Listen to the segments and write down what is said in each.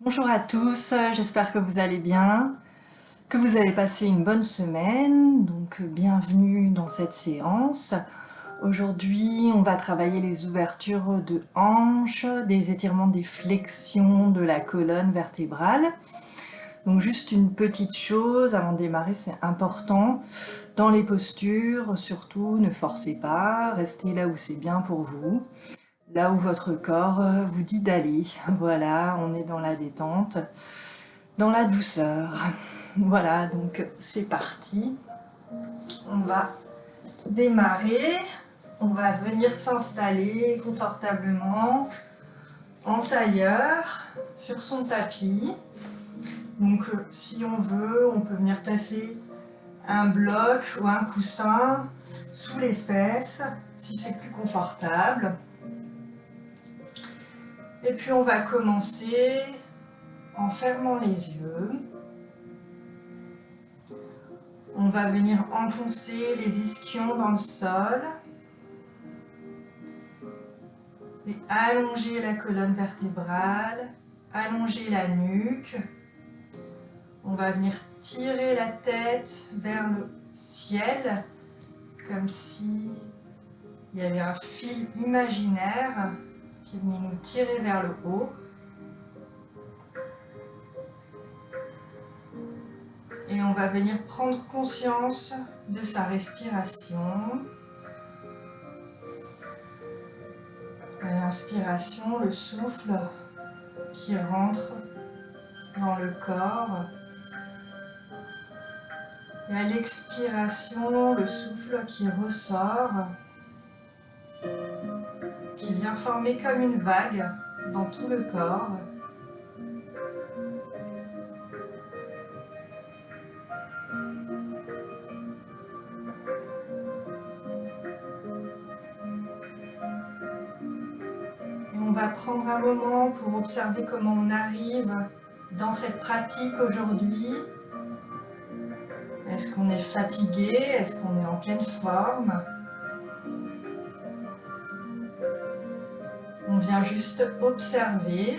Bonjour à tous, j'espère que vous allez bien, que vous avez passé une bonne semaine, donc bienvenue dans cette séance. Aujourd'hui, on va travailler les ouvertures de hanches, des étirements des flexions de la colonne vertébrale. Donc juste une petite chose avant de démarrer, c'est important. Dans les postures, surtout, ne forcez pas, restez là où c'est bien pour vous. Là où votre corps vous dit d'aller. Voilà, on est dans la détente, dans la douceur. Voilà, donc c'est parti. On va démarrer. On va venir s'installer confortablement en tailleur sur son tapis. Donc si on veut, on peut venir placer un bloc ou un coussin sous les fesses si c'est plus confortable. Et puis on va commencer en fermant les yeux. On va venir enfoncer les ischions dans le sol et allonger la colonne vertébrale, allonger la nuque. On va venir tirer la tête vers le ciel comme si il y avait un fil imaginaire qui venait nous tirer vers le haut. Et on va venir prendre conscience de sa respiration. À l'inspiration, le souffle qui rentre dans le corps. Et à l'expiration, le souffle qui ressort, qui vient former comme une vague dans tout le corps. Et on va prendre un moment pour observer comment on arrive dans cette pratique aujourd'hui. Est-ce qu'on est fatigué? Est-ce qu'on est en pleine forme? On vient juste observer.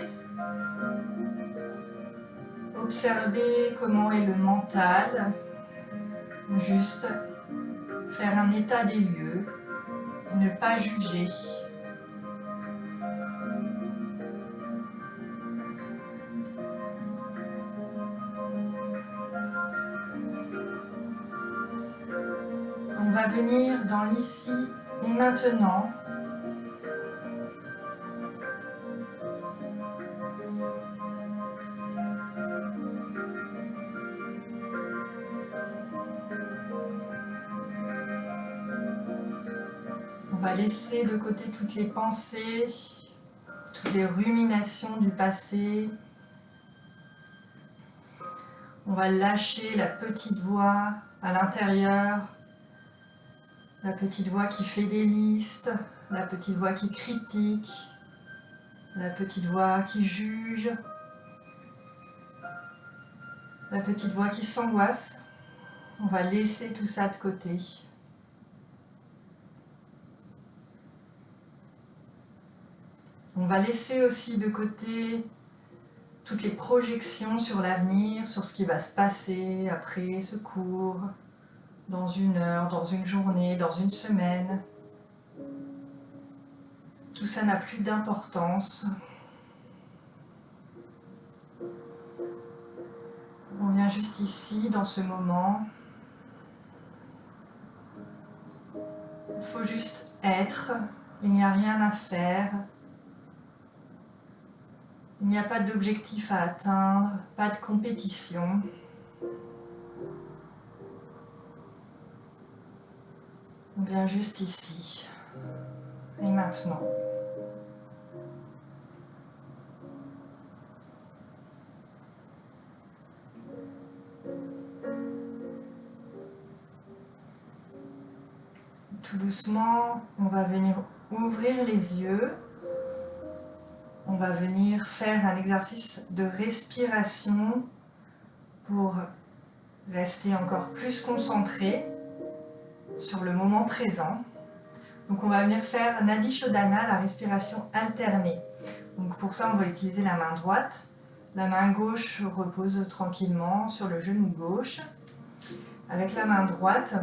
Observer comment est le mental. Juste faire un état des lieux et ne pas juger. On va venir dans l'ici et maintenant. On va laisser de côté toutes les pensées, toutes les ruminations du passé. On va lâcher la petite voix à l'intérieur, la petite voix qui fait des listes, la petite voix qui critique, la petite voix qui juge, la petite voix qui s'angoisse. On va laisser tout ça de côté. On va laisser aussi de côté toutes les projections sur l'avenir, sur ce qui va se passer après ce cours, dans une heure, dans une journée, dans une semaine. Tout ça n'a plus d'importance. On vient juste ici, dans ce moment. Il faut juste être, il n'y a rien à faire. Il n'y a pas d'objectif à atteindre, pas de compétition. On vient juste ici et maintenant. Tout doucement, on va venir ouvrir les yeux. On va venir faire un exercice de respiration pour rester encore plus concentré sur le moment présent. Donc on va venir faire Nadi Shodhana, la respiration alternée. Donc pour ça on va utiliser la main droite La main gauche repose tranquillement sur le genou gauche. Avec la main droite,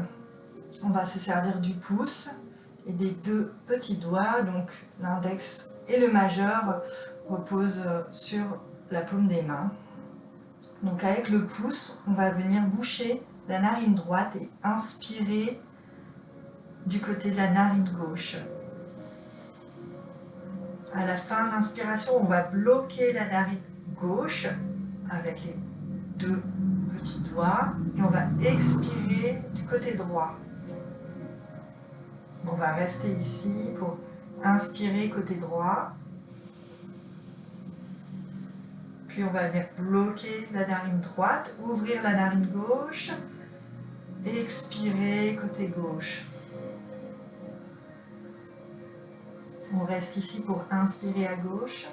on va se servir du pouce et des deux petits doigts, donc l'index et le majeur reposent sur la paume des mains. Donc avec le pouce, on va venir boucher la narine droite et inspirer du côté de la narine gauche. À la fin de l'inspiration, on va bloquer la narine gauche avec les deux petits doigts et on va expirer du côté droit. On va rester ici pour inspirer côté droit. Puis on va venir bloquer la narine droite, ouvrir la narine gauche, expirer côté gauche. On reste ici pour inspirer à gauche.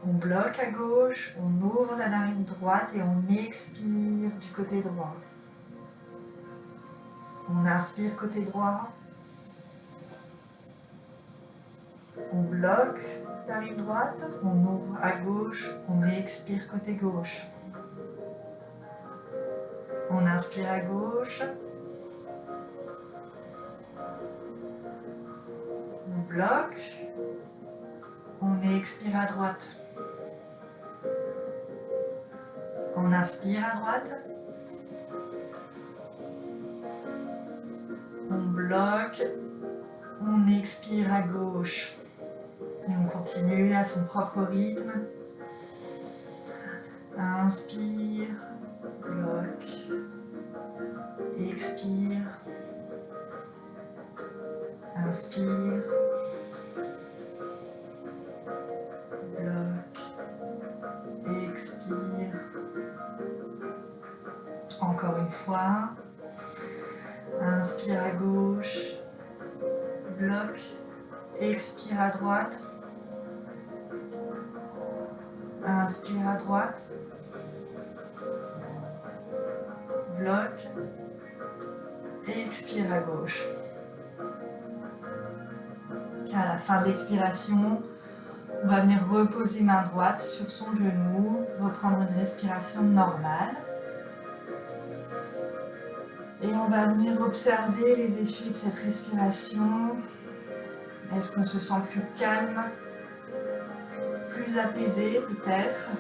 On bloque à gauche, on ouvre la narine droite et on expire du côté droit. On inspire côté droit. On bloque la narine droite, on ouvre à gauche, on expire côté gauche. On inspire à gauche. On bloque. On expire à droite. On inspire à droite. On bloque. On expire à gauche. Et on continue à son propre rythme. Inspire, bloque, expire, inspire, bloque, expire. Encore une fois. Inspire à gauche, bloque, expire à droite. Inspire à droite, bloque, expire à gauche. À la fin de l'expiration, on va venir reposer main droite sur son genou, reprendre une respiration normale. Et on va venir observer les effets de cette respiration. Est-ce qu'on se sent plus calme, plus apaisé peut-être?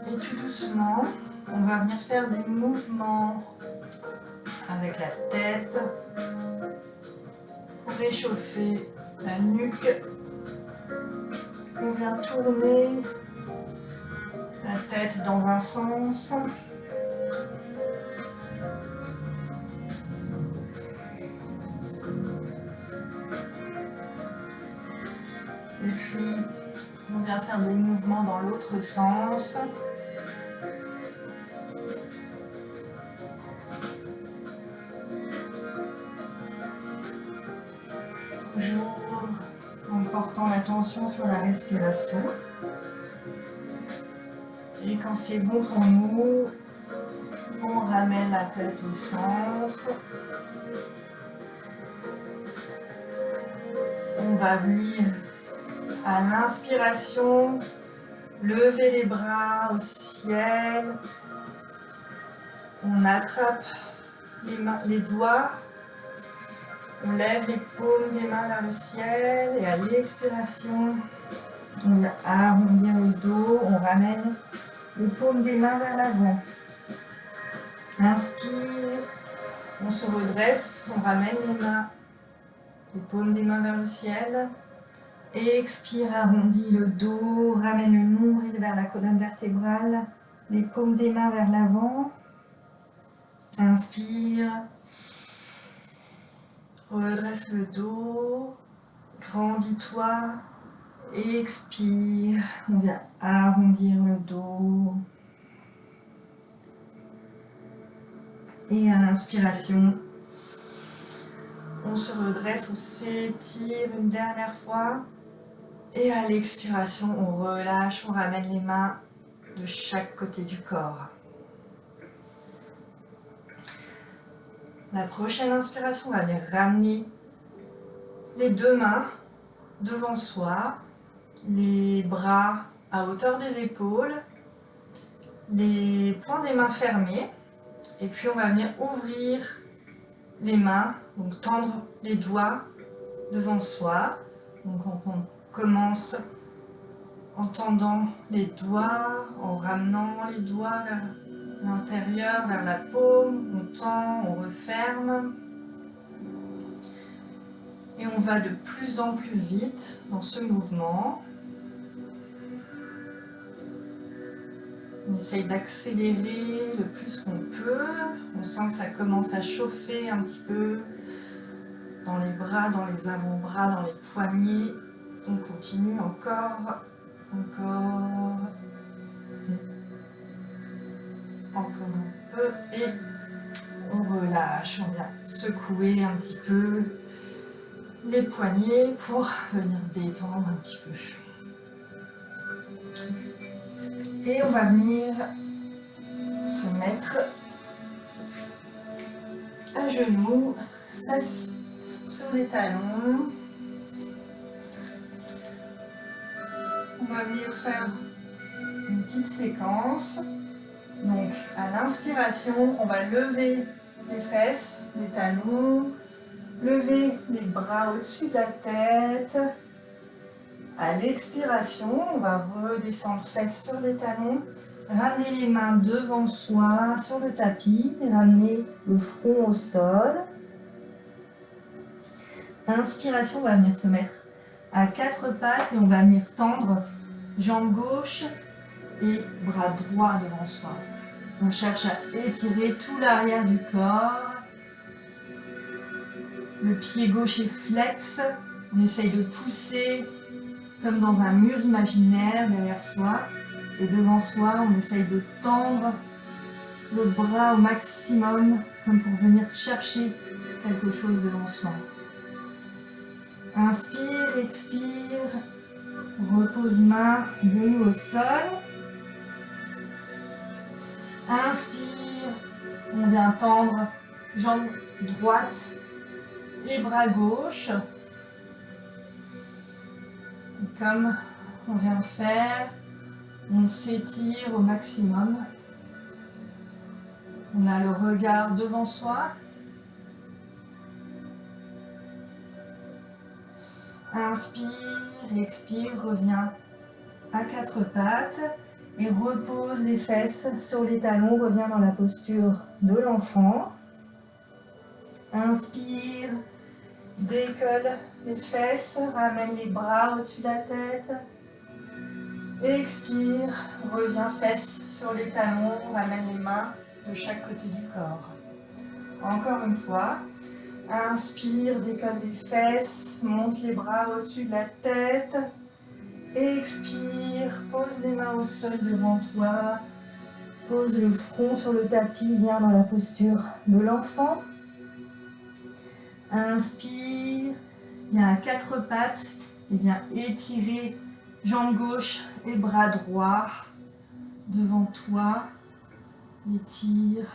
Et tout doucement, on va venir faire des mouvements avec la tête pour réchauffer la nuque. On vient tourner la tête dans un sens. Et puis, on vient faire des mouvements dans l'autre sens. Toujours en portant l'attention sur la respiration. Et quand c'est bon pour nous, on ramène la tête au centre. On va venir à l'inspiration, lever les bras au ciel. On attrape les doigts. On lève les paumes des mains vers le ciel et à l'expiration, on vient arrondir le dos, on ramène les paumes des mains vers l'avant. Inspire, on se redresse, on ramène les paumes des mains vers le ciel. Expire, arrondis le dos, ramène le nombril vers la colonne vertébrale, les paumes des mains vers l'avant. Inspire. Redresse le dos, grandis-toi, expire, on vient arrondir le dos. Et à l'inspiration, on se redresse, on s'étire une dernière fois. Et à l'expiration, on relâche, on ramène les mains de chaque côté du corps. La prochaine inspiration, on va venir ramener les deux mains devant soi, les bras à hauteur des épaules, les poings des mains fermés, et puis on va venir ouvrir les mains, donc tendre les doigts devant soi. Donc on commence en tendant les doigts, en ramenant les doigts vers l'intérieur, vers la paume, on tend, on referme. Et on va de plus en plus vite dans ce mouvement. On essaye d'accélérer le plus qu'on peut. On sent que ça commence à chauffer un petit peu dans les bras, dans les avant-bras, dans les poignets. On continue encore, encore un peu et on relâche. On vient secouer un petit peu les poignets pour venir détendre un petit peu. Et on va venir se mettre à genoux, face sur les talons. On va venir faire une petite séquence. Donc à l'inspiration, on va lever les fesses, les talons, lever les bras au-dessus de la tête. À l'expiration, on va redescendre fesses sur les talons, ramener les mains devant soi sur le tapis, ramener le front au sol. Inspiration, on va venir se mettre à quatre pattes et on va venir tendre jambe gauche et bras droit devant soi. On cherche à étirer tout l'arrière du corps. Le pied gauche est flex. On essaye de pousser comme dans un mur imaginaire derrière soi. Et devant soi, on essaye de tendre le bras au maximum, comme pour venir chercher quelque chose devant soi. Inspire, expire, repose main, genou au sol. Inspire, on vient tendre jambe droite et bras gauche. Et comme on vient de faire, on s'étire au maximum. On a le regard devant soi. Inspire, expire, reviens à quatre pattes et repose les fesses sur les talons, reviens dans la posture de l'enfant. Inspire, décolle les fesses, ramène les bras au-dessus de la tête. Expire, reviens fesses sur les talons, ramène les mains de chaque côté du corps. Encore une fois. Inspire, décolle les fesses, monte les bras au-dessus de la tête. Expire, pose les mains au sol devant toi. Pose le front sur le tapis, viens dans la posture de l'enfant. Inspire, viens à quatre pattes et viens étirer jambe gauche et bras droit devant toi. Étire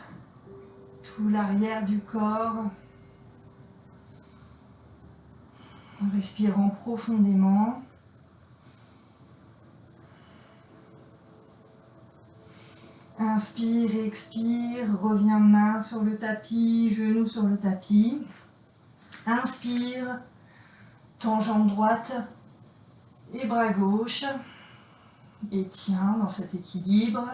tout l'arrière du corps. En respirant profondément. Inspire, expire, reviens main sur le tapis, genou sur le tapis. Inspire, tends jambe droite et bras gauche. Et tiens dans cet équilibre.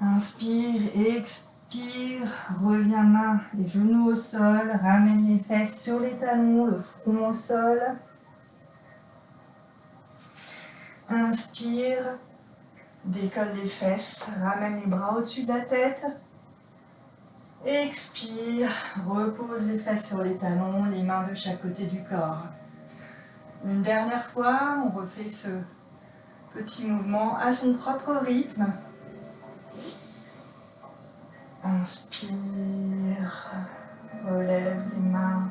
Inspire, expire, reviens main et genoux au sol, ramène les fesses sur les talons, le front au sol. Inspire, décolle les fesses, ramène les bras au-dessus de la tête. Expire, repose les fesses sur les talons, les mains de chaque côté du corps. Une dernière fois, on refait ce Petit mouvement à son propre rythme. Inspire, relève les mains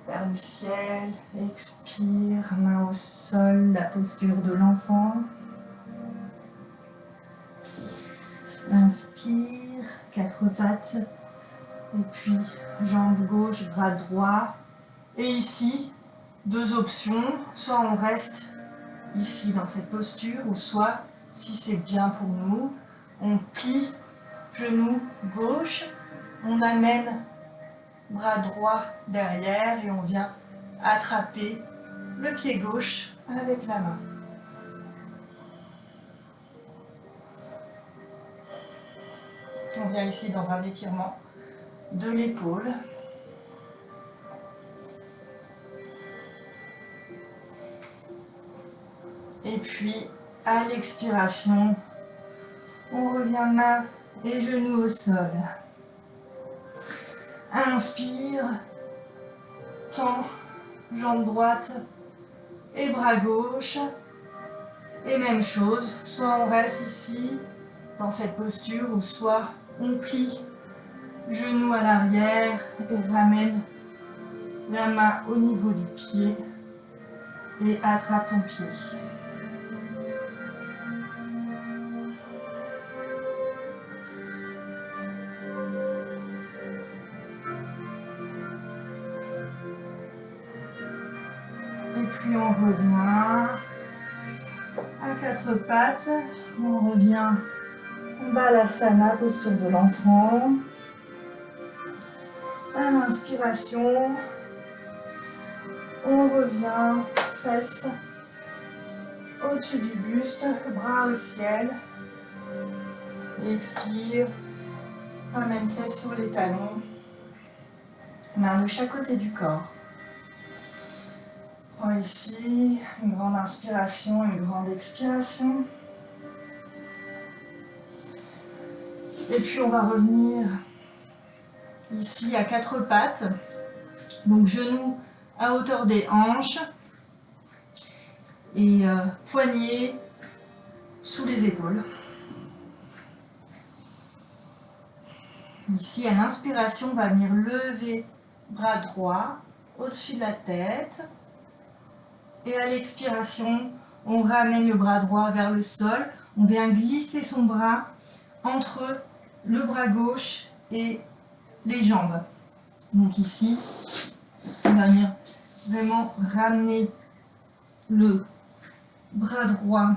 vers le ciel, expire, main au sol, la posture de l'enfant. Inspire, quatre pattes, et puis jambe gauche, bras droit. Et ici, deux options, soit on reste ici dans cette posture, ou soit, si c'est bien pour nous, on plie genou gauche, on amène bras droit derrière et on vient attraper le pied gauche avec la main. On vient ici dans un étirement de l'épaule. Et puis, à l'expiration, on revient main et genoux au sol. Inspire, tend, jambe droite et bras gauche. Et même chose, soit on reste ici, dans cette posture, ou soit on plie, genou à l'arrière et ramène la main au niveau du pied et attrape ton pied. Et puis on revient à quatre pattes, on revient en Balasana, posture de l'enfant. À l'inspiration, on revient, fesses au-dessus du buste, bras au ciel. Expire, amène fesses sur les talons, main de chaque côté du corps. Prends ici une grande inspiration, une grande expiration. Et puis on va revenir ici à quatre pattes. Donc genoux à hauteur des hanches et poignets sous les épaules. Ici à l'inspiration, on va venir lever bras droit au-dessus de la tête. Et à l'expiration, on ramène le bras droit vers le sol. On vient glisser son bras entre le bras gauche et les jambes. Donc ici, on va venir vraiment ramener le bras droit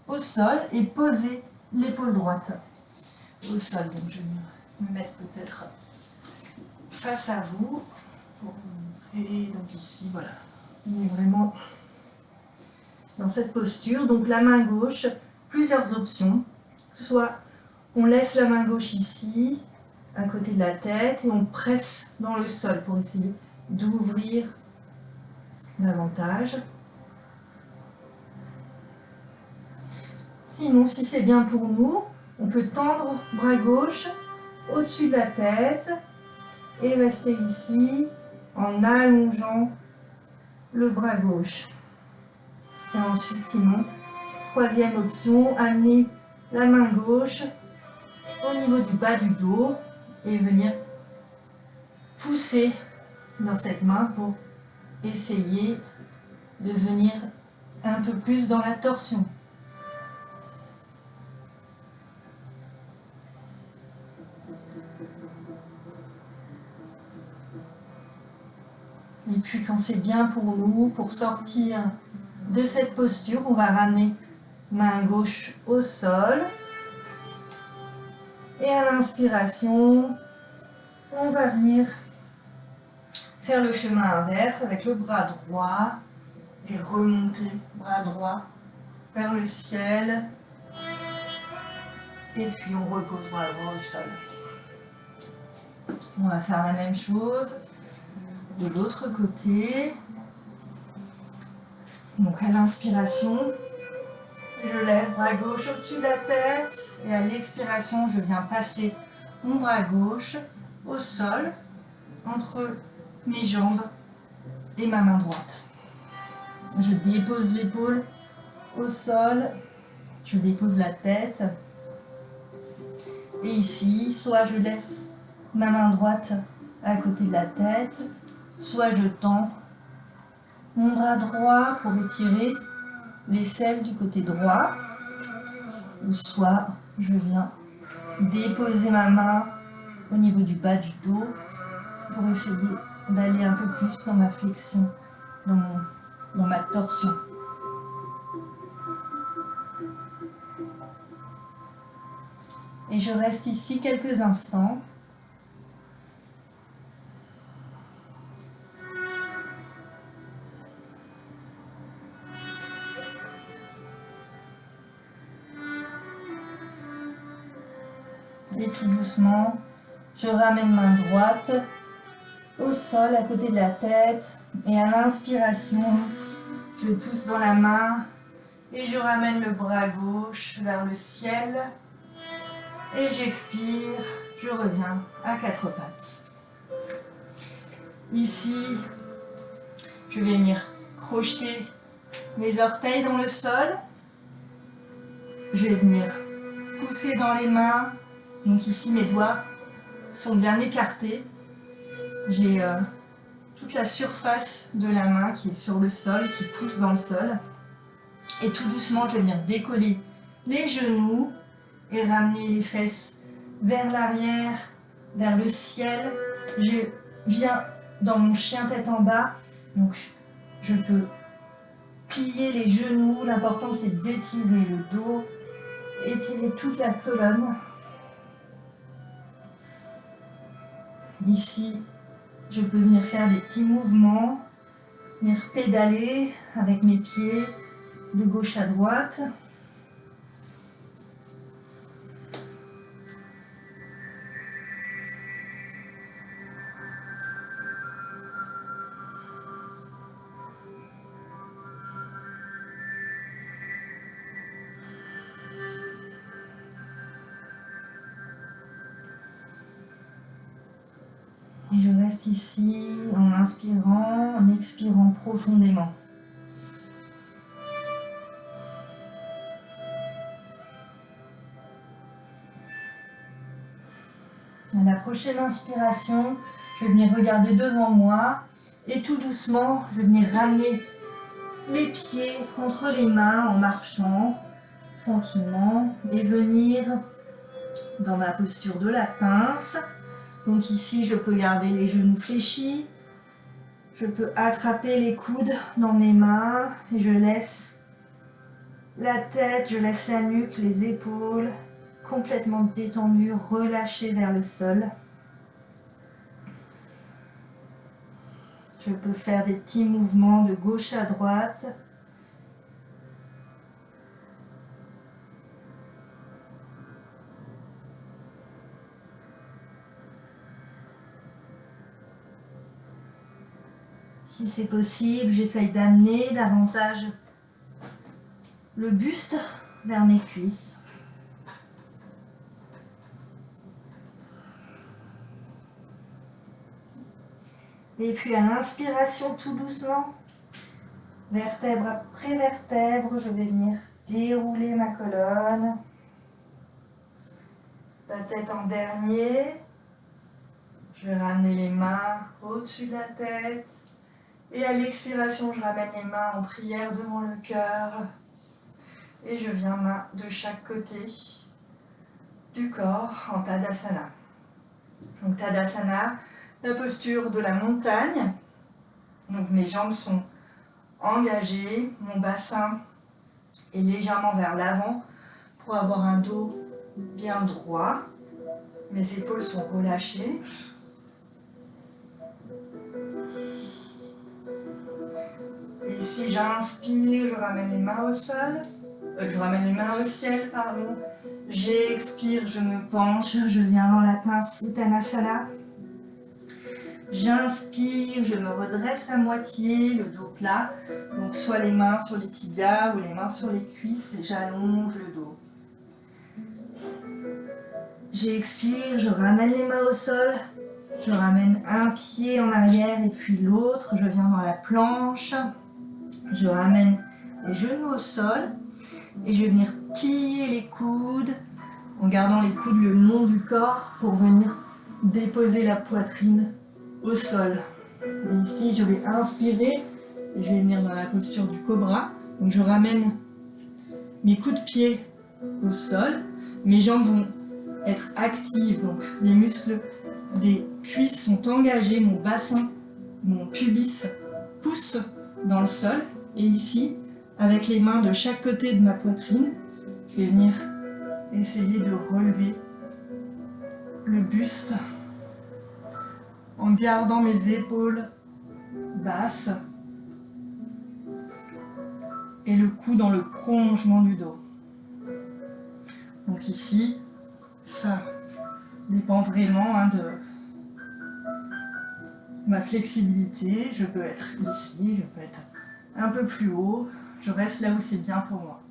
au sol et poser l'épaule droite au sol. Donc je vais me mettre peut-être face à vous pour vous montrer. Donc ici, voilà. On est vraiment dans cette posture. Donc la main gauche, plusieurs options. Soit on laisse la main gauche ici, à côté de la tête, et on presse dans le sol pour essayer d'ouvrir davantage. Sinon, si c'est bien pour nous, on peut tendre bras gauche au-dessus de la tête et rester ici en allongeant le bras gauche. Et ensuite, sinon, troisième option, amener la main gauche au niveau du bas du dos et venir pousser dans cette main pour essayer de venir un peu plus dans la torsion. Et puis quand c'est bien pour nous, pour sortir de cette posture, on va ramener main gauche au sol. Et à l'inspiration, on va venir faire le chemin inverse avec le bras droit et remonter bras droit vers le ciel. Et puis on repose bras droit au sol. On va faire la même chose de l'autre côté. Donc à l'inspiration, je lève bras gauche au-dessus de la tête et à l'expiration, je viens passer mon bras gauche au sol entre mes jambes et ma main droite. Je dépose l'épaule au sol je dépose la tête. Et ici, soit je laisse ma main droite à côté de la tête, soit je tends mon bras droit pour étirer l'aisselle du côté droit, ou soit je viens déposer ma main au niveau du bas du dos pour essayer d'aller un peu plus dans ma flexion, dans ma torsion. Et je reste ici quelques instants. Et tout doucement, je ramène main droite au sol à côté de la tête. Et à l'inspiration, je pousse dans la main et je ramène le bras gauche vers le ciel. Et j'expire, je reviens à quatre pattes. Ici, je vais venir crocheter mes orteils dans le sol. Je vais venir pousser dans les mains. Donc ici, mes doigts sont bien écartés. J'ai toute la surface de la main qui est sur le sol, qui pousse dans le sol. Et tout doucement, je vais venir décoller les genoux et ramener les fesses vers l'arrière, vers le ciel. Je viens dans mon chien tête en bas. Donc, je peux plier les genoux. L'important, c'est d'étirer le dos, étirer toute la colonne. Ici, je peux venir faire des petits mouvements, venir pédaler avec mes pieds de gauche à droite. Et je reste ici en inspirant, en expirant profondément. À la prochaine inspiration, je vais venir regarder devant moi et tout doucement, je vais venir ramener les pieds entre les mains en marchant tranquillement et venir dans ma posture de la pince. Donc ici, je peux garder les genoux fléchis, je peux attraper les coudes dans mes mains et je laisse la tête, je laisse la nuque, les épaules complètement détendues, relâchées vers le sol. Je peux faire des petits mouvements de gauche à droite. Si c'est possible, j'essaye d'amener davantage le buste vers mes cuisses. Et puis à l'inspiration, tout doucement, vertèbre après vertèbre, je vais venir dérouler ma colonne. La tête en dernier. Je vais ramener les mains au-dessus de la tête. Et à l'expiration, je ramène les mains en prière devant le cœur. Et je viens main de chaque côté du corps en Tadasana. Donc Tadasana, la posture de la montagne. Donc mes jambes sont engagées, mon bassin est légèrement vers l'avant pour avoir un dos bien droit. Mes épaules sont relâchées. Et si j'inspire, je ramène les mains au sol. Je ramène les mains au ciel, pardon. J'expire, je me penche, je viens dans la pince Uttanasana. J'inspire, je me redresse à moitié, le dos plat. Donc soit les mains sur les tibias ou les mains sur les cuisses et j'allonge le dos. J'expire, je ramène les mains au sol. Je ramène un pied en arrière et puis l'autre. Je viens dans la planche. Je ramène les genoux au sol. Et je vais venir plier les coudes en gardant les coudes le long du corps pour venir déposer la poitrine au sol. Et ici, je vais inspirer et je vais venir dans la posture du cobra. Donc je ramène mes coups de pied au sol. Mes jambes vont être actives, donc les muscles des cuisses sont engagés, mon bassin, mon pubis pousse dans le sol. Et ici, avec les mains de chaque côté de ma poitrine, je vais venir essayer de relever le buste en gardant mes épaules basses et le cou dans le prolongement du dos. Donc ici, ça dépend vraiment de ma flexibilité. Je peux être ici, je peux être un peu plus haut. Je reste là où c'est bien pour moi.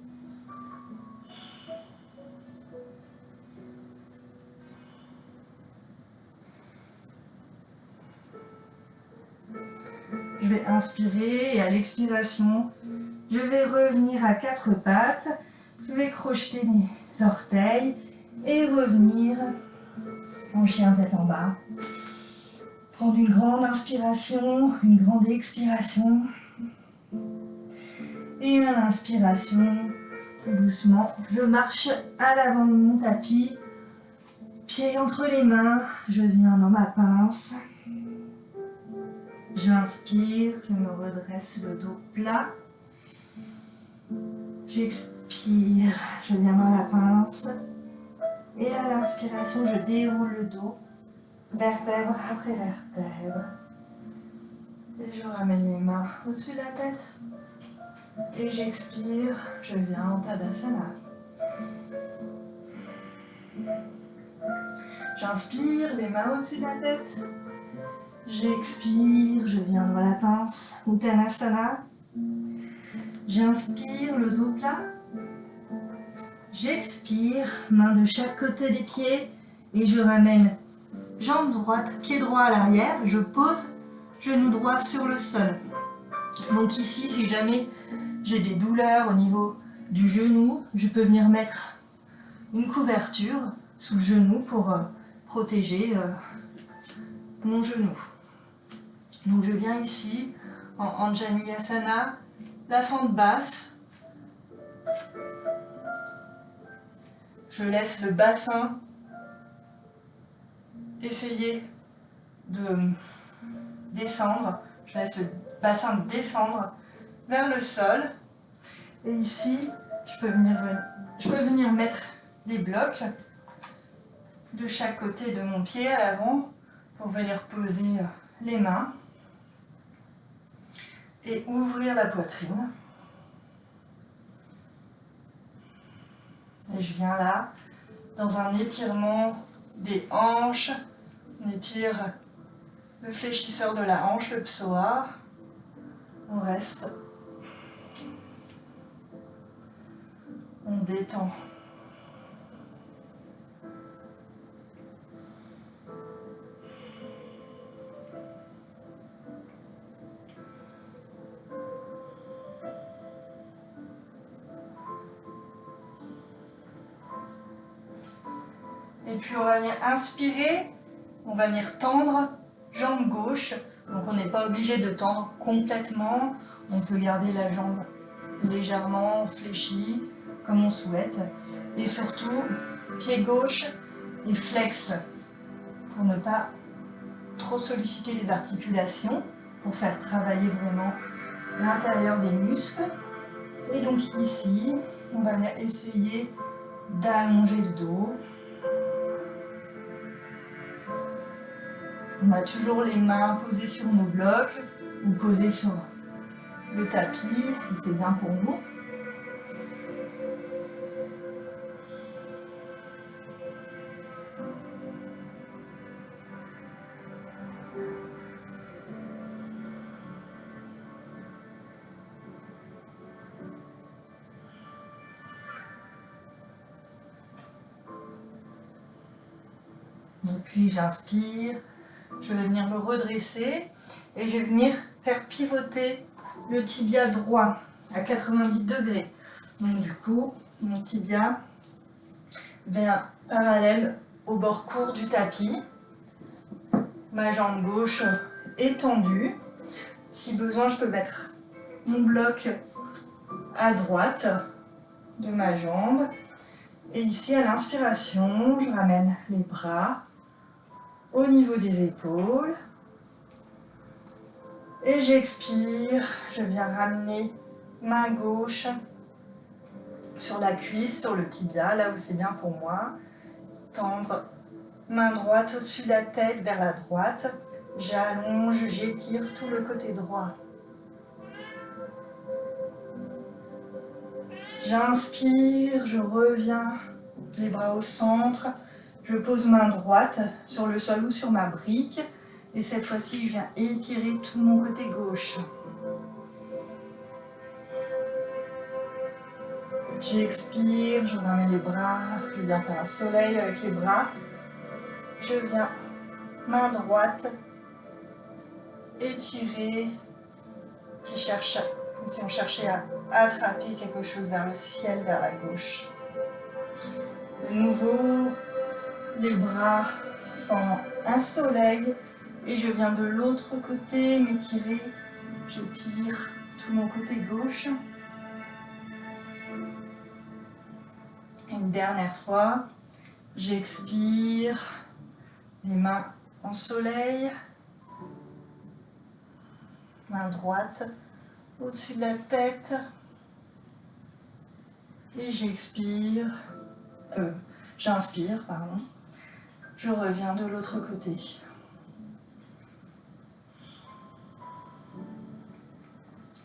Je vais inspirer et à l'expiration, je vais revenir à quatre pattes. Je vais crocheter mes orteils et revenir en chien tête en bas. Prendre une grande inspiration, une grande expiration. Et à l'inspiration, tout doucement, je marche à l'avant de mon tapis. Pieds entre les mains, je viens dans ma pince. J'inspire, je me redresse le dos plat. J'expire, je viens dans la pince. Et à l'inspiration, je déroule le dos, vertèbre après vertèbre. Et je ramène les mains au-dessus de la tête. Et j'expire, je viens en Tadasana. J'inspire, les mains au-dessus de la tête. J'expire, je viens dans la pince, Uttanasana. J'inspire, le dos plat. J'expire, main de chaque côté des pieds. Et je ramène jambe droite, pied droit à l'arrière. Je pose, genou droit sur le sol. Donc ici, si jamais j'ai des douleurs au niveau du genou, je peux venir mettre une couverture sous le genou pour protéger mon genou. Donc je viens ici en Anjaneyasana, la fente basse. Je laisse le bassin essayer de descendre. Je laisse le bassin descendre vers le sol. Et ici, je peux venir mettre des blocs de chaque côté de mon pied à l'avant pour venir poser les mains et ouvrir la poitrine. Et je viens là dans un étirement des hanches. On étire le fléchisseur de la hanche, le psoas. On reste. On détend. Et puis on va venir inspirer, on va venir tendre, jambe gauche. Donc on n'est pas obligé de tendre complètement. On peut garder la jambe légèrement fléchie, comme on souhaite. Et surtout, pied gauche et flex, pour ne pas trop solliciter les articulations, pour faire travailler vraiment l'intérieur des muscles. Et donc ici, on va venir essayer d'allonger le dos. On a toujours les mains posées sur nos blocs ou posées sur le tapis si c'est bien pour nous. Et puis j'inspire. Je vais venir me redresser et je vais venir faire pivoter le tibia droit à 90 degrés. Donc du coup, mon tibia vient parallèle au bord court du tapis. Ma jambe gauche est tendue. Si besoin, je peux mettre mon bloc à droite de ma jambe. Et ici, à l'inspiration, je ramène les bras au niveau des épaules. Et j'expire, je viens ramener main gauche sur la cuisse, sur le tibia, là où c'est bien pour moi. Tendre, main droite au-dessus de la tête vers la droite. J'allonge, j'étire tout le côté droit. J'inspire, je reviens, les bras au centre. Je pose main droite sur le sol ou sur ma brique. Et cette fois-ci, je viens étirer tout mon côté gauche. J'expire, je ramène les bras, je viens faire un soleil avec les bras. Je viens, main droite, étirer. Je cherche, comme si on cherchait à attraper quelque chose vers le ciel, vers la gauche. De nouveau, les bras font un soleil et je viens de l'autre côté m'étirer. J'étire tout mon côté gauche. Une dernière fois, j'expire, les mains en soleil, main droite au-dessus de la tête et j'inspire, pardon. Je reviens de l'autre côté.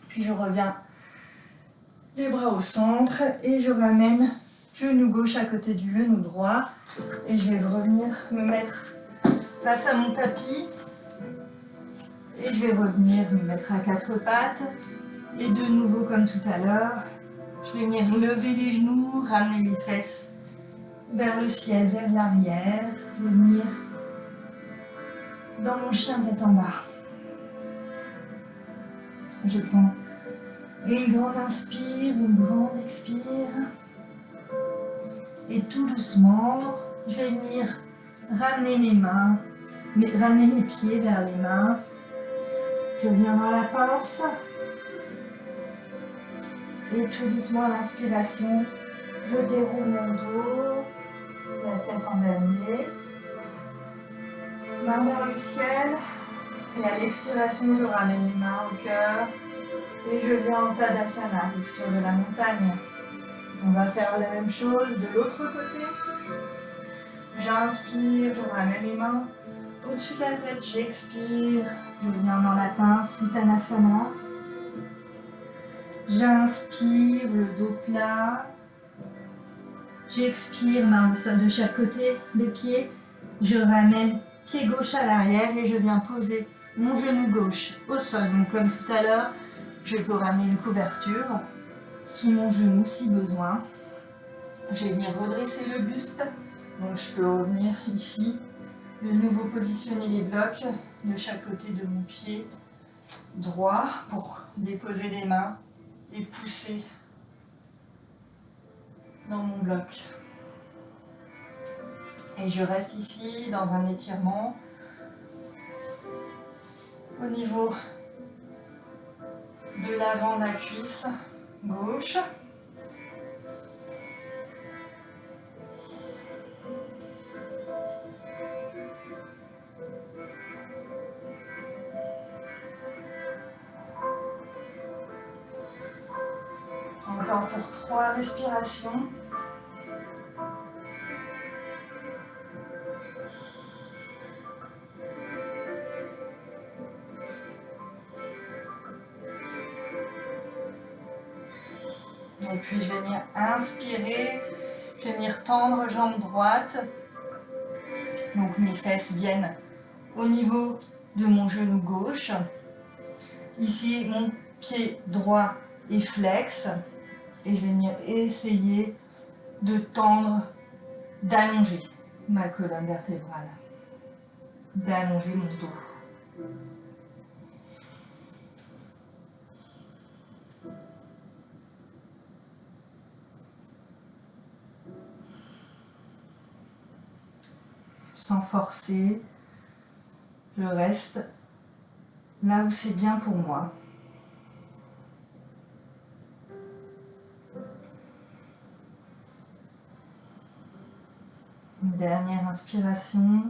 Puis je reviens les bras au centre et je ramène genou gauche à côté du genou droit et je vais revenir me mettre face à mon tapis et je vais revenir me mettre à quatre pattes et de nouveau comme tout à l'heure, je vais venir lever les genoux, ramener les fesses vers le ciel, vers l'arrière, je vais venir dans mon chien tête en bas. Je prends une grande inspire, une grande expire. Et tout doucement, je vais venir ramener mes mains, ramener mes pieds vers les mains. Je viens dans la pince. Et tout doucement à l'inspiration, je déroule mon dos, la tête en dernier. Main vers le ciel. Et à l'expiration, je ramène les mains au cœur. Et je viens en Tadasana, posture de la montagne. On va faire la même chose de l'autre côté. J'inspire, je ramène les mains au-dessus de la tête, j'expire, je viens dans la pince, Uttanasana. J'inspire, le dos plat. J'expire, main au sol de chaque côté des pieds. Je ramène pied gauche à l'arrière et je viens poser mon genou gauche au sol. Donc comme tout à l'heure, je peux ramener une couverture sous mon genou si besoin. Je vais venir redresser le buste. Donc je peux revenir ici, de nouveau positionner les blocs de chaque côté de mon pied droit pour déposer les mains et pousser dans mon bloc. Et je reste ici dans un étirement au niveau de l'avant de la cuisse gauche. Encore pour 3 respirations. Et puis je vais venir inspirer, je vais venir tendre jambe droite. Donc mes fesses viennent au niveau de mon genou gauche. Ici mon pied droit est flex. Et je vais venir essayer de tendre, d'allonger ma colonne vertébrale, d'allonger mon dos. sans forcer. Je reste là où c'est bien pour moi. Une dernière inspiration.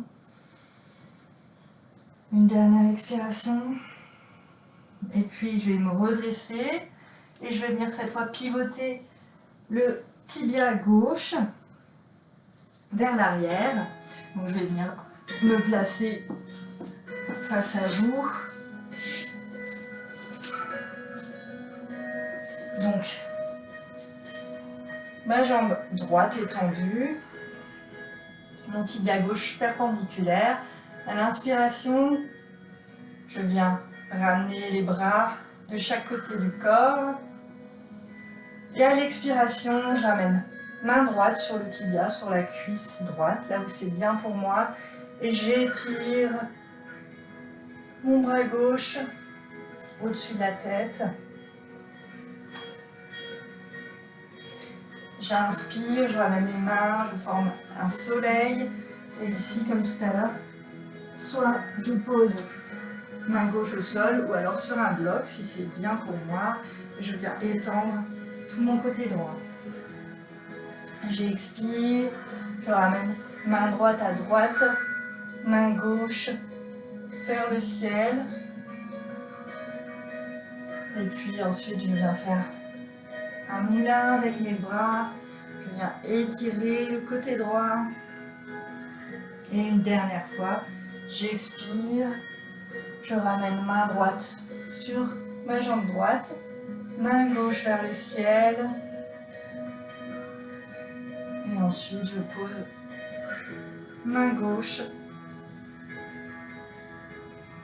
Une dernière expiration. Et puis je vais me redresser et je vais venir cette fois pivoter le tibia gauche vers l'arrière. Donc je vais venir me placer face à vous. Donc ma jambe droite est tendue, mon tibia gauche perpendiculaire. À l'inspiration, je viens ramener les bras de chaque côté du corps. Et à l'expiration, je ramène main droite sur le tibia, sur la cuisse droite, là où c'est bien pour moi. Et j'étire mon bras gauche au-dessus de la tête. J'inspire, je ramène les mains, je forme un soleil. Et ici, comme tout à l'heure, soit je pose main gauche au sol ou alors sur un bloc, si c'est bien pour moi. Je viens étendre tout mon côté droit. J'expire, je ramène main droite à droite, main gauche vers le ciel. Et puis ensuite, je viens faire un moulin avec mes bras. Je viens étirer le côté droit. Et une dernière fois, j'expire. Je ramène main droite sur ma jambe droite, main gauche vers le ciel. Et ensuite, je pose main gauche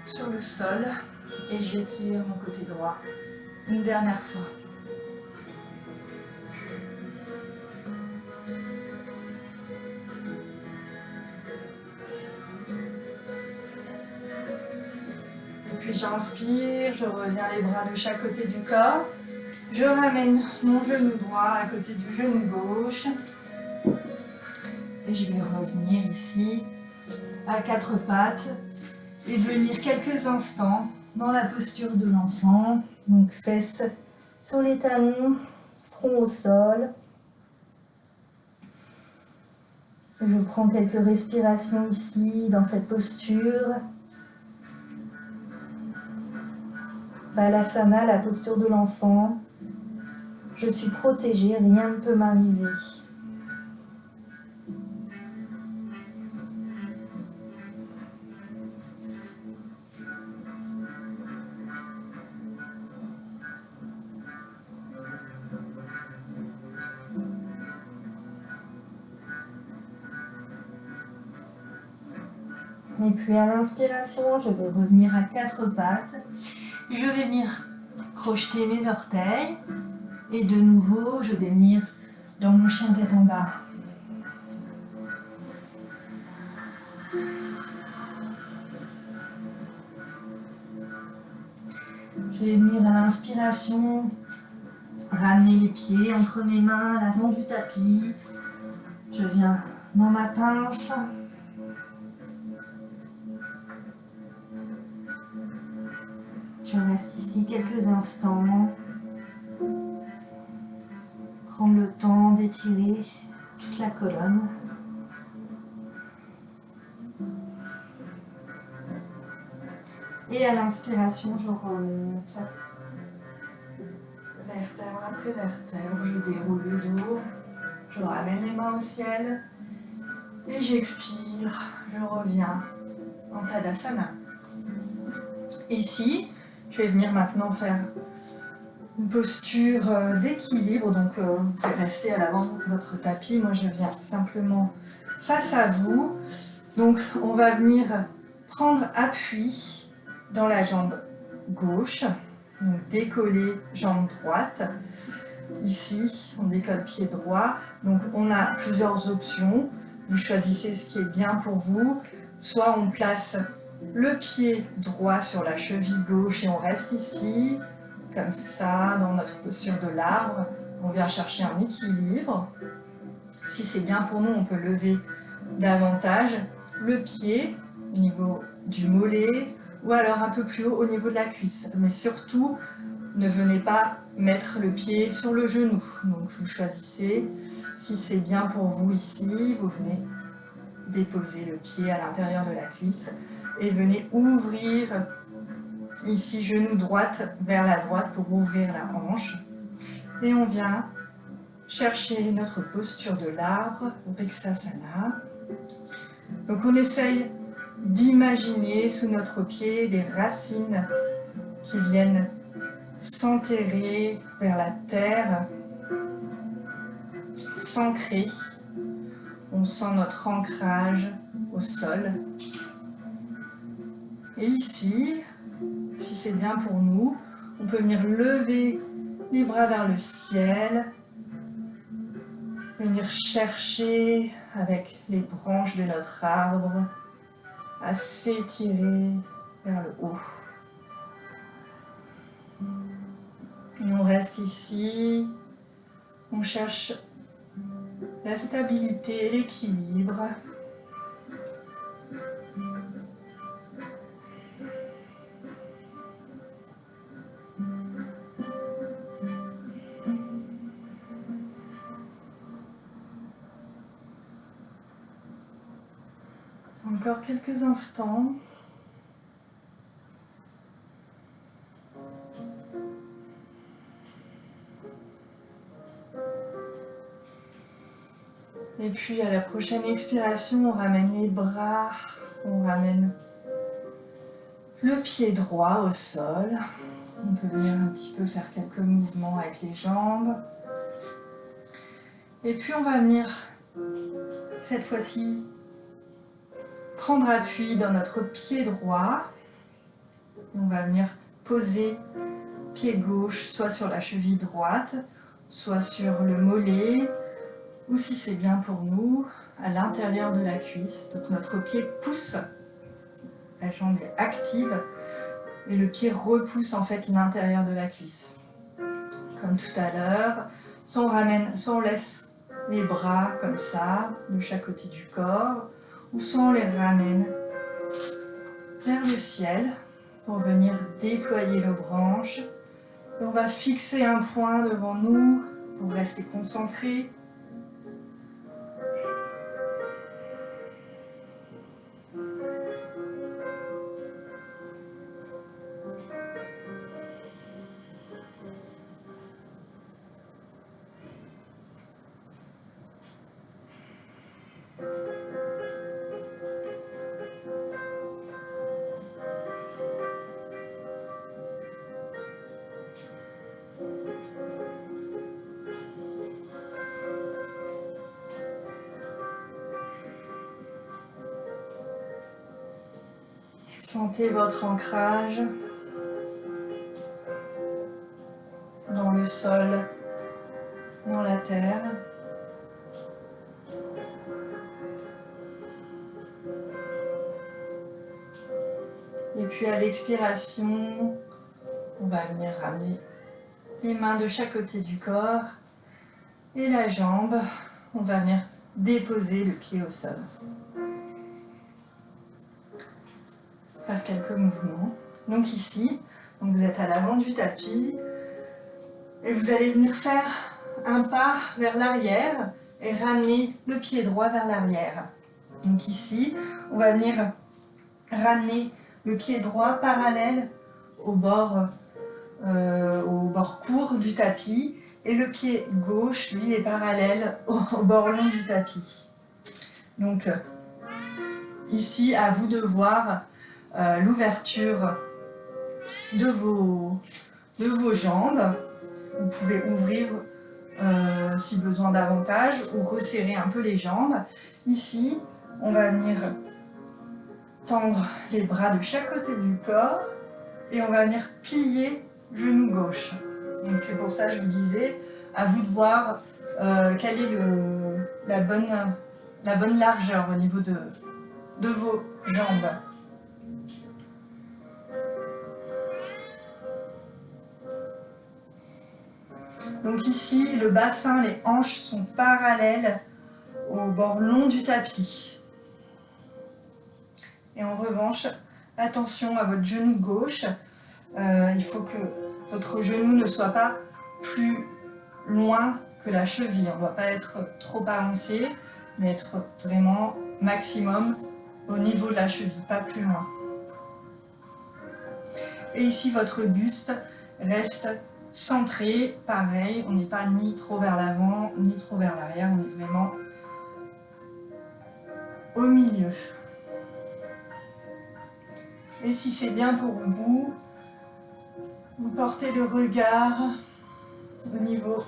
sur le sol et j'étire mon côté droit une dernière fois. Puis j'inspire, je reviens les bras de chaque côté du corps. Je ramène mon genou droit à côté du genou gauche. Et je vais revenir ici à quatre pattes et venir quelques instants dans la posture de l'enfant. Donc fesses sur les talons, front au sol. Je prends quelques respirations ici dans cette posture. Balasana, la posture de l'enfant. Je suis protégée, rien ne peut m'arriver. Et puis à l'inspiration, je vais revenir à quatre pattes. Je vais venir crocheter mes orteils. Et de nouveau, je vais venir dans mon chien tête en bas. Je vais venir à l'inspiration, ramener les pieds entre mes mains à l'avant du tapis. Je viens dans ma pince. Je reste ici quelques instants. Prendre le temps d'étirer toute la colonne. Et à l'inspiration, je remonte. Vertèbre après vertèbre, je déroule le dos. Je ramène les mains au ciel. Et j'expire, je reviens en Tadasana. Ici, je vais venir maintenant faire une posture d'équilibre. Donc vous pouvez rester à l'avant de votre tapis. Moi, je viens simplement face à vous. Donc on va venir prendre appui dans la jambe gauche. Donc décoller jambe droite. Ici, on décolle pied droit. Donc on a plusieurs options. Vous choisissez ce qui est bien pour vous. Soit on place le pied droit sur la cheville gauche et on reste ici, comme ça, dans notre posture de l'arbre. On vient chercher un équilibre. Si c'est bien pour nous, on peut lever davantage le pied au niveau du mollet ou alors un peu plus haut au niveau de la cuisse. Mais surtout, ne venez pas mettre le pied sur le genou. Donc vous choisissez, si c'est bien pour vous ici, vous venez déposer le pied à l'intérieur de la cuisse et venez ouvrir ici genou droite vers la droite pour ouvrir la hanche. Et on vient chercher notre posture de l'arbre, Vrksasana. Donc on essaye d'imaginer sous notre pied des racines qui viennent s'enterrer vers la terre, s'ancrer. On sent notre ancrage au sol. Et ici, si c'est bien pour nous, on peut venir lever les bras vers le ciel, venir chercher avec les branches de notre arbre à s'étirer vers le haut. Et on reste ici, on cherche la stabilité, l'équilibre. Encore quelques instants. Et puis à la prochaine expiration, on ramène les bras, on ramène le pied droit au sol. On peut venir un petit peu faire quelques mouvements avec les jambes. Et puis on va venir, cette fois-ci, prendre appui dans notre pied droit. On va venir poser pied gauche soit sur la cheville droite, soit sur le mollet, ou si c'est bien pour nous, à l'intérieur de la cuisse. Donc notre pied pousse, la jambe est active, et le pied repousse en fait l'intérieur de la cuisse. Comme tout à l'heure, soit on ramène, soit on laisse les bras comme ça, de chaque côté du corps, ou soit on les ramène vers le ciel pour venir déployer nos branches. Et on va fixer un point devant nous pour rester concentré. Sentez votre ancrage dans le sol, dans la terre. Et puis à l'expiration, on va venir ramener les mains de chaque côté du corps et la jambe. On va venir déposer le pied au sol. Faire quelques mouvements. Donc ici, vous êtes à l'avant du tapis et vous allez venir faire un pas vers l'arrière et ramener le pied droit vers l'arrière. Donc ici, on va venir ramener le pied droit parallèle au bord court du tapis et le pied gauche, lui, est parallèle au bord long du tapis. Donc ici, à vous de voir l'ouverture de vos jambes. Vous pouvez ouvrir si besoin davantage ou resserrer un peu les jambes. Ici, on va venir tendre les bras de chaque côté du corps et on va venir plier genou gauche. Donc c'est pour ça que je vous disais, à vous de voir quelle est la bonne largeur au niveau de vos jambes. Donc ici, le bassin, les hanches sont parallèles au bord long du tapis. Et en revanche, attention à votre genou gauche. Il faut que votre genou ne soit pas plus loin que la cheville. On ne va pas être trop avancé, mais être vraiment maximum au niveau de la cheville, pas plus loin. Et ici, votre buste reste centré, pareil, on n'est pas ni trop vers l'avant, ni trop vers l'arrière, on est vraiment au milieu. Et si c'est bien pour vous, vous portez le regard au niveau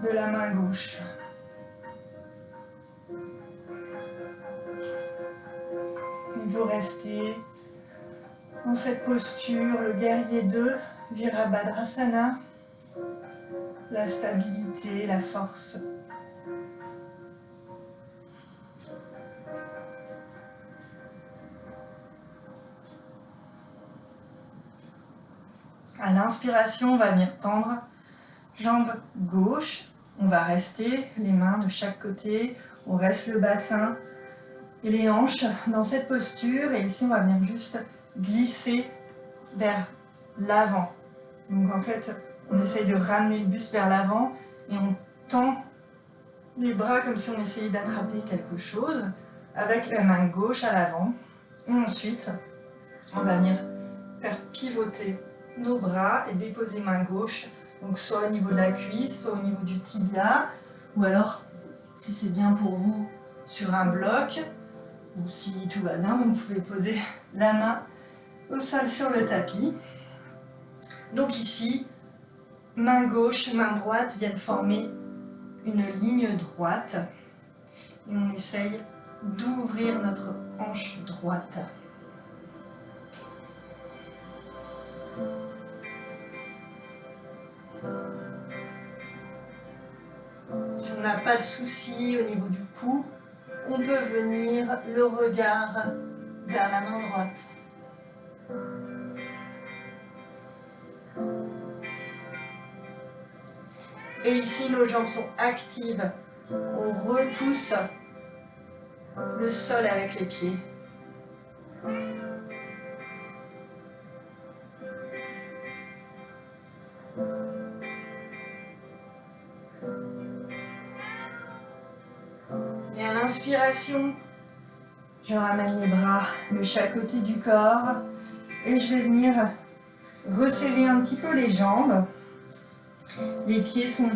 de la main gauche. Et vous restez dans cette posture, le guerrier 2, Virabhadrasana, la stabilité, la force. À l'inspiration, on va venir tendre jambe gauche. On va rester les mains de chaque côté. On reste le bassin et les hanches dans cette posture. Et ici, on va venir juste glisser vers l'avant. Donc en fait, on essaye de ramener le buste vers l'avant et on tend les bras comme si on essayait d'attraper quelque chose avec la main gauche à l'avant. Et ensuite, on va venir faire pivoter nos bras et déposer main gauche, donc soit au niveau de la cuisse, soit au niveau du tibia, ou alors, si c'est bien pour vous, sur un bloc, ou si tout va bien, vous pouvez poser la main au sol sur le tapis. Donc ici, main gauche, main droite viennent former une ligne droite, et on essaye d'ouvrir notre hanche droite. Si on n'a pas de souci au niveau du cou, on peut venir le regard vers la main droite. Et ici, nos jambes sont actives. On repousse le sol avec les pieds. Et à l'inspiration, je ramène les bras de chaque côté du corps et je vais venir resserrer un petit peu les jambes. Les pieds sont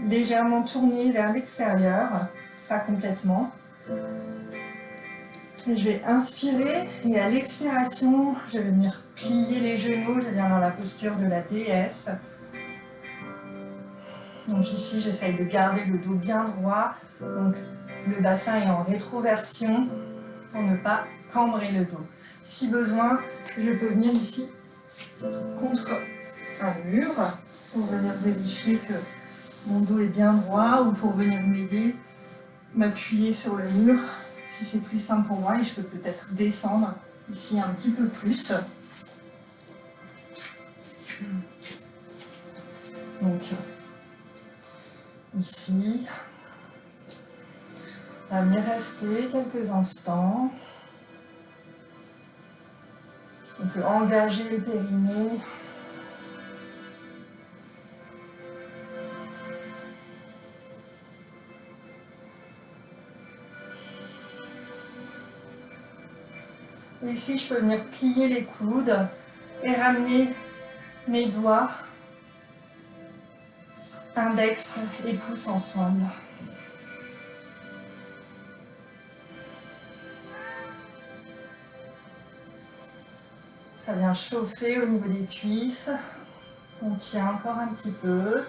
légèrement tournés vers l'extérieur, pas complètement. Et je vais inspirer et à l'expiration, je vais venir plier les genoux, je viens dans la posture de la déesse. Donc ici, j'essaye de garder le dos bien droit, donc le bassin est en rétroversion pour ne pas cambrer le dos. Si besoin, je peux venir ici contre un mur pour venir vérifier que mon dos est bien droit ou pour venir m'aider, m'appuyer sur le mur si c'est plus simple pour moi et je peux peut-être descendre ici un petit peu plus. Donc ici, on va venir rester quelques instants. On peut engager le périnée. Ici, je peux venir plier les coudes et ramener mes doigts, index et pouce ensemble. Ça vient chauffer au niveau des cuisses. On tient encore un petit peu.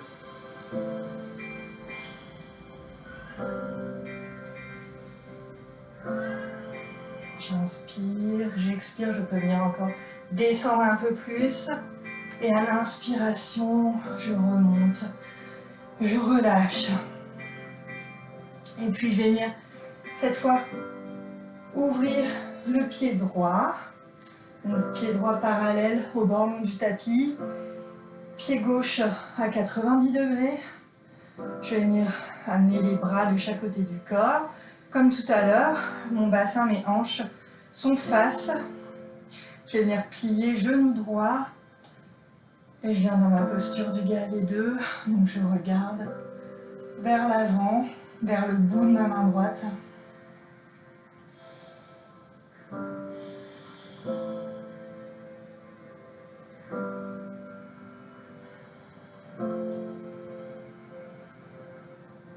J'inspire, j'expire, je peux venir encore descendre un peu plus. Et à l'inspiration, je remonte, je relâche. Et puis je vais venir, cette fois, ouvrir le pied droit. Donc pied droit parallèle au bord long du tapis. Pied gauche à 90 degrés. Je vais venir amener les bras de chaque côté du corps. Comme tout à l'heure, mon bassin, mes hanches sont face. Je vais venir plier genou droit. Et je viens dans ma posture du guerrier 2. Donc je regarde vers l'avant, vers le bout de ma main droite.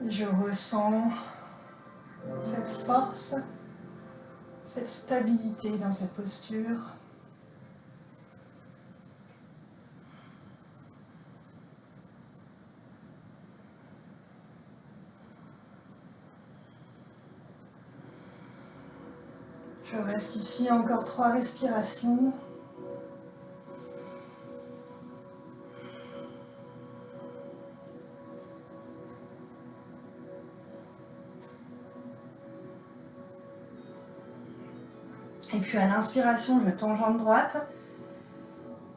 Et je ressens cette force, cette stabilité dans cette posture. Je reste ici encore 3 respirations. Et puis à l'inspiration, je tends jambe droite.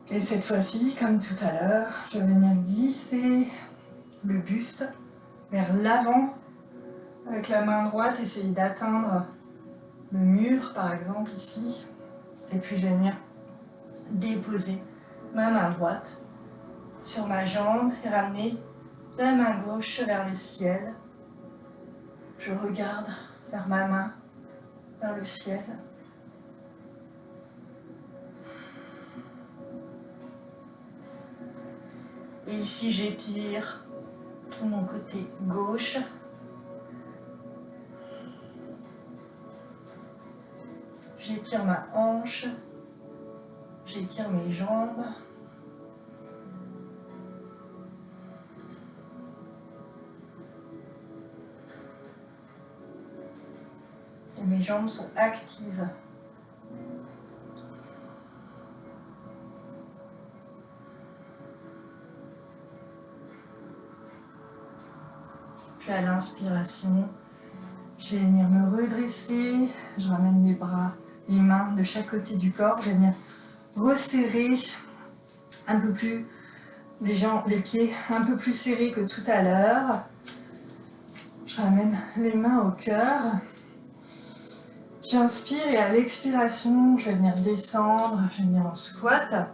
Et cette fois-ci, comme tout à l'heure, je vais venir glisser le buste vers l'avant avec la main droite, essayer d'atteindre le mur par exemple ici. Et puis je vais venir déposer ma main droite sur ma jambe et ramener la main gauche vers le ciel. Je regarde vers ma main, vers le ciel. Et ici, j'étire tout mon côté gauche. J'étire ma hanche. J'étire mes jambes. Et mes jambes sont actives. Puis à l'inspiration, je vais venir me redresser, je ramène les bras, les mains de chaque côté du corps, je vais venir resserrer un peu plus les pieds un peu plus serrés que tout à l'heure. Je ramène les mains au cœur. J'inspire et à l'expiration, je vais venir descendre, je vais venir en squat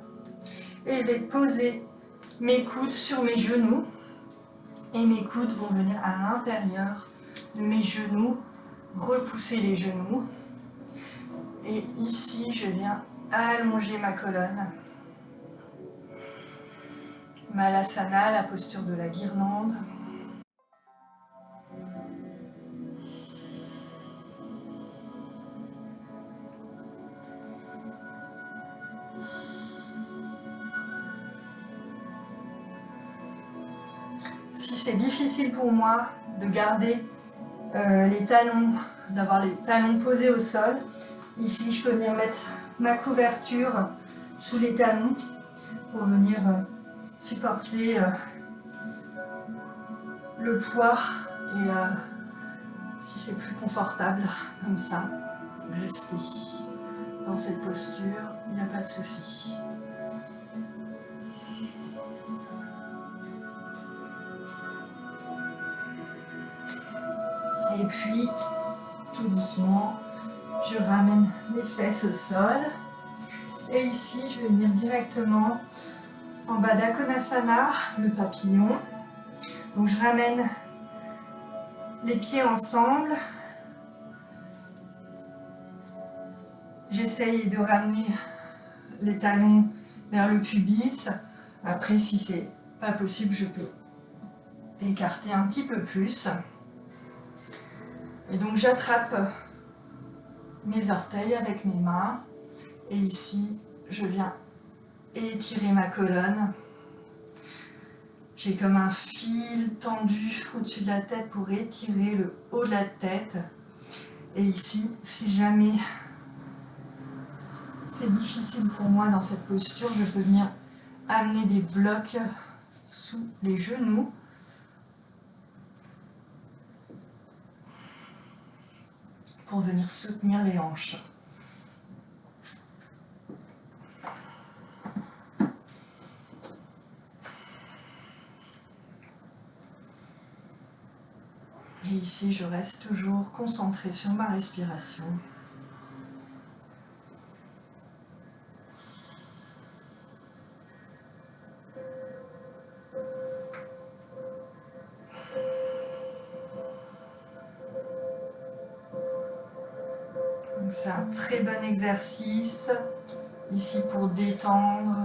et je vais poser mes coudes sur mes genoux. Et mes coudes vont venir à l'intérieur de mes genoux, repousser les genoux. Et ici, je viens allonger ma colonne. Malasana, la posture de la guirlande. Si c'est difficile pour moi de garder les talons, d'avoir les talons posés au sol, ici je peux venir mettre ma couverture sous les talons pour venir supporter le poids et si c'est plus confortable comme ça, rester dans cette posture, il n'y a pas de souci. Et puis, tout doucement, je ramène les fesses au sol. Et ici, je vais venir directement en bas d'Akonasana, le papillon. Donc je ramène les pieds ensemble. J'essaye de ramener les talons vers le pubis. Après, si c'est pas possible, je peux écarter un petit peu plus. Et donc j'attrape mes orteils avec mes mains. Et ici, je viens étirer ma colonne. J'ai comme un fil tendu au-dessus de la tête pour étirer le haut de la tête. Et ici, si jamais c'est difficile pour moi dans cette posture, je peux venir amener des blocs sous les genoux. Pour venir soutenir les hanches. Et ici, je reste toujours concentrée sur ma respiration. Donc c'est un très bon exercice ici pour détendre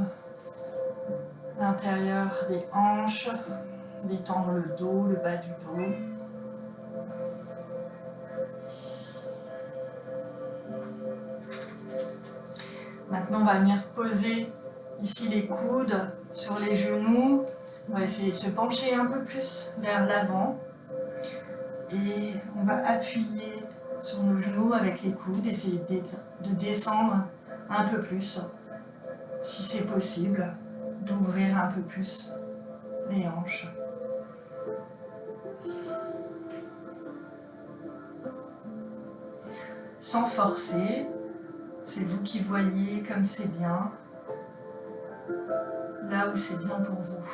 l'intérieur des hanches, détendre le dos, le bas du dos. Maintenant, on va venir poser ici les coudes sur les genoux. On va essayer de se pencher un peu plus vers l'avant. Et on va appuyer sur nos genoux avec les coudes, essayer de descendre un peu plus, si c'est possible, d'ouvrir un peu plus les hanches. Sans forcer, c'est vous qui voyez comme c'est bien, là où c'est bien pour vous.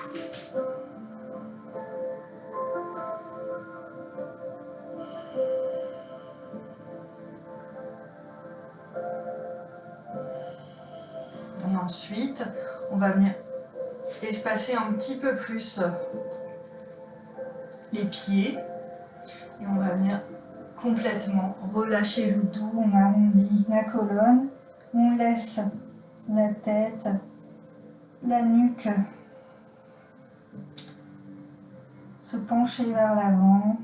Et ensuite, on va venir espacer un petit peu plus les pieds et on va venir complètement relâcher le dos, on arrondit la colonne, on laisse la tête, la nuque se pencher vers l'avant.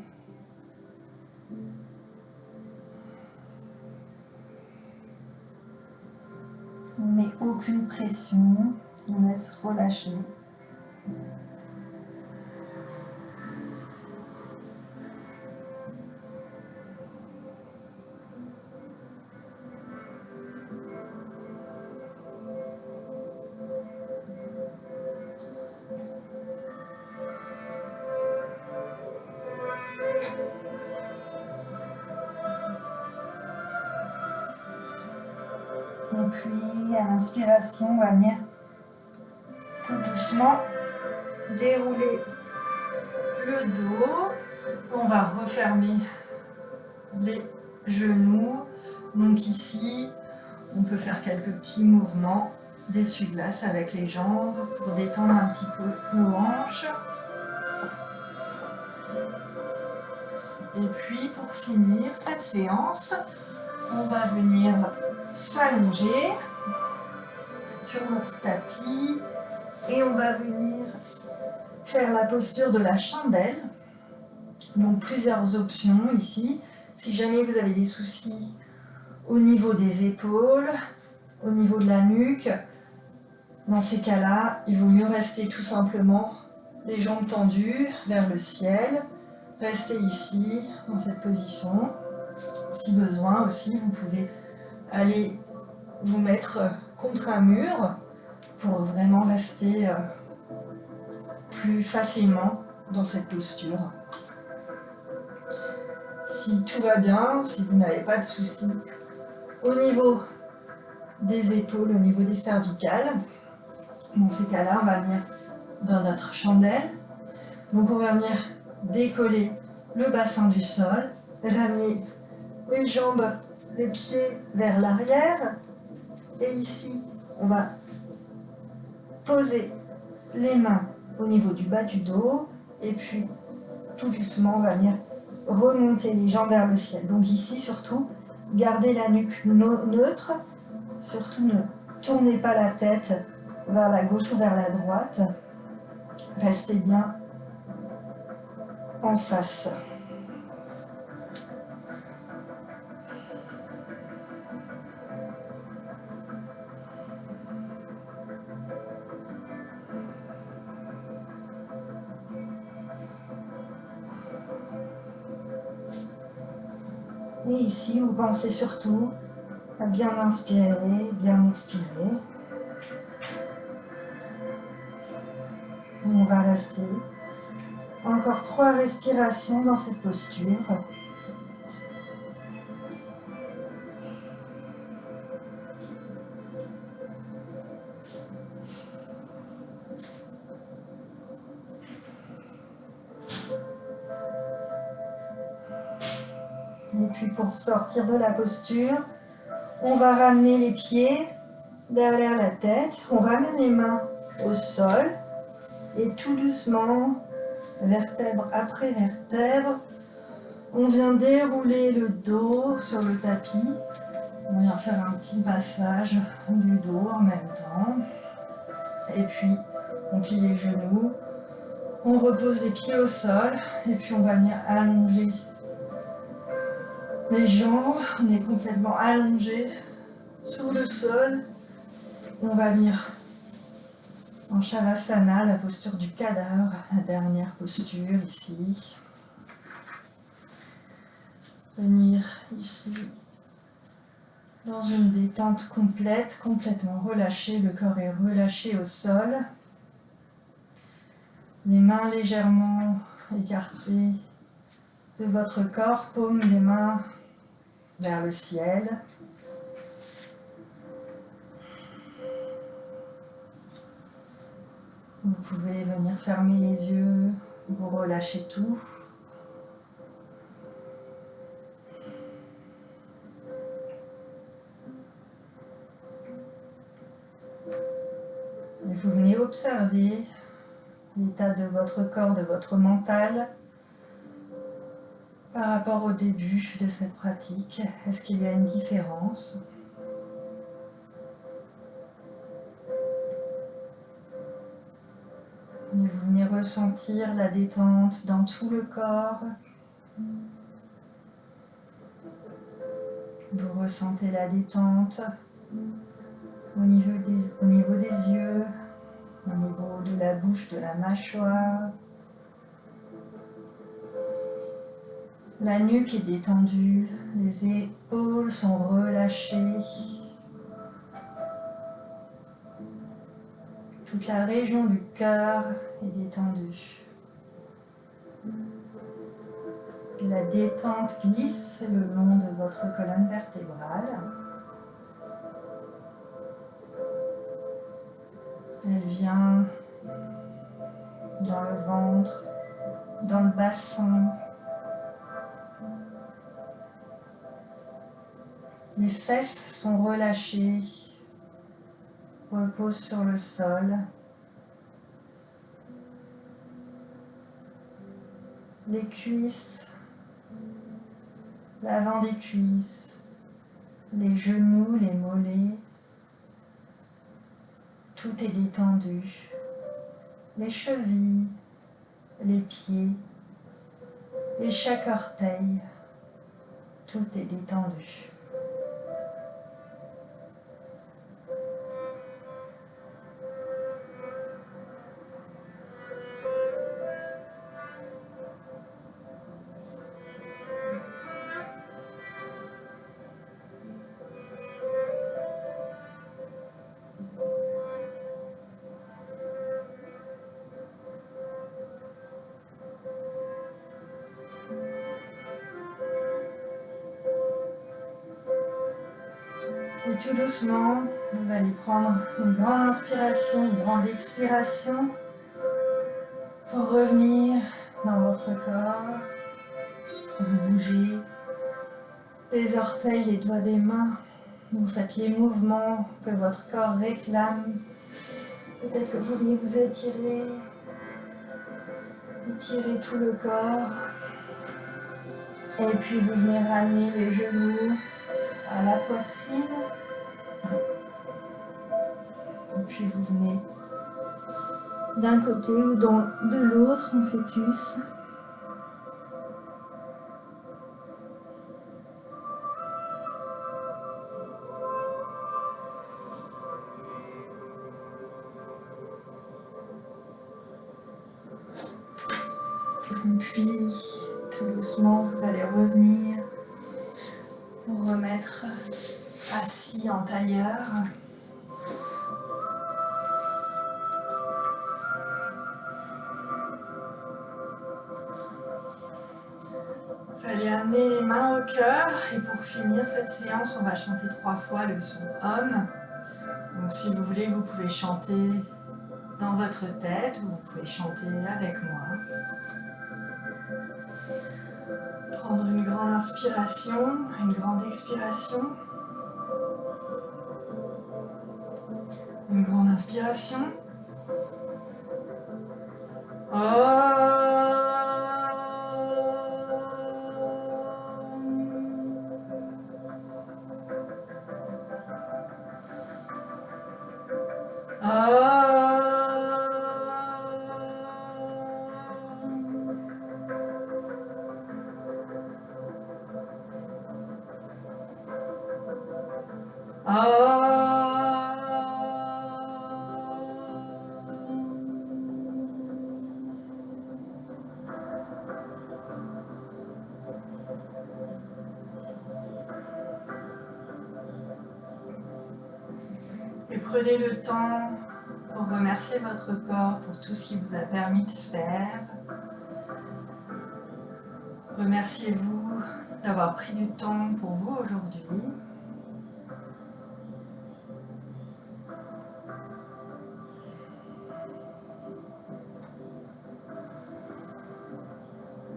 On ne met aucune pression, on laisse relâcher. Et puis à l'inspiration, on va venir tout doucement dérouler le dos. On va refermer les genoux. Donc ici, on peut faire quelques petits mouvements d'essuie-glace avec les jambes pour détendre un petit peu nos hanches. Et puis pour finir cette séance, on va venir s'allonger sur notre tapis et on va venir faire la posture de la chandelle. Donc plusieurs options ici. Si jamais vous avez des soucis au niveau des épaules, au niveau de la nuque, dans ces cas-là, il vaut mieux rester tout simplement les jambes tendues vers le ciel. Restez ici, dans cette position. Si besoin aussi, vous pouvez aller vous mettre contre un mur pour vraiment rester plus facilement dans cette posture. Si tout va bien, si vous n'avez pas de soucis au niveau des épaules, au niveau des cervicales, dans ces cas-là, on va venir dans notre chandelle. Donc on va venir décoller le bassin du sol, ramener les jambes, les pieds vers l'arrière. Et ici, on va poser les mains au niveau du bas du dos. Et puis, tout doucement, on va venir remonter les jambes vers le ciel. Donc ici, surtout, gardez la nuque neutre. Surtout, ne tournez pas la tête vers la gauche ou vers la droite. Restez bien en face. Et ici, vous pensez surtout à bien inspirer, bien expirer. Et on va rester encore 3 respirations dans cette posture. Et puis pour sortir de la posture, on va ramener les pieds derrière la tête, on ramène les mains au sol et tout doucement, vertèbre après vertèbre, on vient dérouler le dos sur le tapis On vient faire un petit massage du dos en même temps. Et puis, on plie les genoux. On repose les pieds au sol. Et puis, on va venir allonger les jambes. On est complètement allongé sur le sol. On va venir en Shavasana, la posture du cadavre, la dernière posture ici. Venir ici dans une détente complète, complètement relâchée. Le corps est relâché au sol. Les mains légèrement écartées de votre corps, paume des mains vers le ciel. Vous pouvez venir fermer les yeux, vous relâchez tout. Et vous venez observer l'état de votre corps, de votre mental par rapport au début de cette pratique. Est-ce qu'il y a une différence ? Et vous venez ressentir la détente dans tout le corps. Vous ressentez la détente au niveau des yeux, au niveau de la bouche, de la mâchoire. La nuque est détendue, les épaules sont relâchées. Toute la région du cœur est détendue. La détente glisse le long de votre colonne vertébrale. Elle vient dans le ventre, dans le bassin. Les fesses sont relâchées, reposent sur le sol. Les cuisses, l'avant des cuisses, les genoux, les mollets, tout est détendu. Les chevilles, les pieds et chaque orteil, tout est détendu. Et tout doucement, vous allez prendre une grande inspiration, une grande expiration pour revenir dans votre corps. Vous bougez les orteils, les doigts des mains. Vous faites les mouvements que votre corps réclame. Peut-être que vous venez vous étirer tout le corps. Et puis vous venez ramener les genoux à la poitrine. Et puis vous venez d'un côté ou de l'autre en fœtus. Puis, tout doucement, vous allez revenir vous remettre assis en tailleur. Vous allez amener les mains au cœur et pour finir cette séance, on va chanter 3 fois le son Om. Donc si vous voulez, vous pouvez chanter dans votre tête ou vous pouvez chanter avec moi. Prendre une grande inspiration, une grande expiration. Une grande inspiration. Et prenez le temps pour remercier votre corps pour tout ce qu'il vous a permis de faire. Remerciez-vous d'avoir pris du temps pour vous aujourd'hui.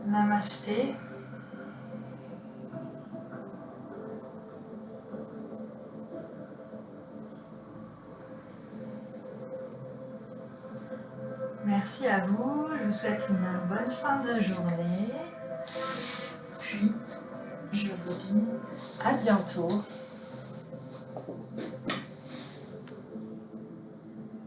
Namasté. Merci à vous, je vous souhaite une bonne fin de journée. Puis, je vous dis à bientôt.